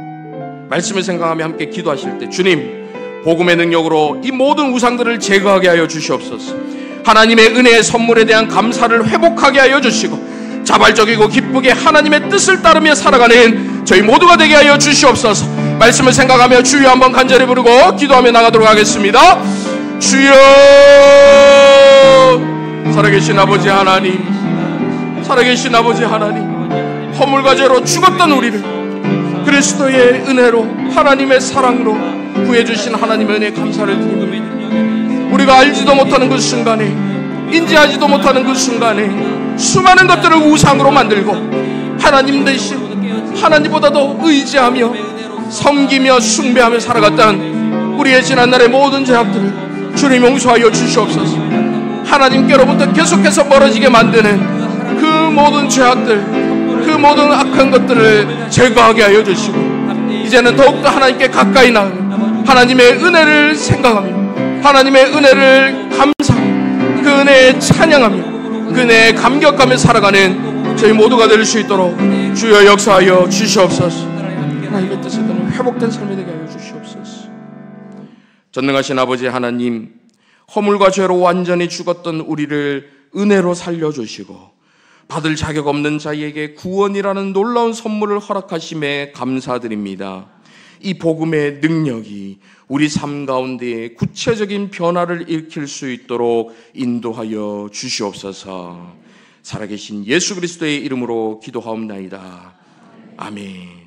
말씀을 생각하며 함께 기도하실 때, 주님, 복음의 능력으로 이 모든 우상들을 제거하게 하여 주시옵소서. 하나님의 은혜의 선물에 대한 감사를 회복하게 하여 주시고, 자발적이고 기쁘게 하나님의 뜻을 따르며 살아가는 저희 모두가 되게 하여 주시옵소서. 말씀을 생각하며 주여 한번 간절히 부르고 기도하며 나가도록 하겠습니다. 주여, 살아계신 아버지 하나님, 살아계신 아버지 하나님, 허물과 죄로 죽었던 우리를 그리스도의 은혜로, 하나님의 사랑으로 구해주신 하나님의 은혜에 감사를 드립니다. 우리가 알지도 못하는 그 순간에, 인지하지도 못하는 그 순간에 수많은 것들을 우상으로 만들고 하나님 대신 하나님보다도 의지하며 섬기며 숭배하며 살아갔던 우리의 지난날의 모든 죄악들을 주님 용서하여 주시옵소서. 하나님께로부터 계속해서 멀어지게 만드는 그 모든 죄악들, 그 모든 악한 것들을 제거하게 하여 주시고, 이제는 더욱더 하나님께 가까이 나아 하나님의 은혜를 생각하며 하나님의 은혜를 감사하며 그 은혜에 찬양하며 그 은혜에 감격하며 살아가는 저희 모두가 될 수 있도록 주여 역사하여 주시옵소서. 하나님의 뜻에 따른 회복된 삶이 되게 하여 주시옵소서. 전능하신 아버지 하나님, 허물과 죄로 완전히 죽었던 우리를 은혜로 살려주시고 받을 자격 없는 자에게 구원이라는 놀라운 선물을 허락하심에 감사드립니다. 이 복음의 능력이 우리 삶 가운데에 구체적인 변화를 일으킬 수 있도록 인도하여 주시옵소서. 살아계신 예수 그리스도의 이름으로 기도하옵나이다. 아멘.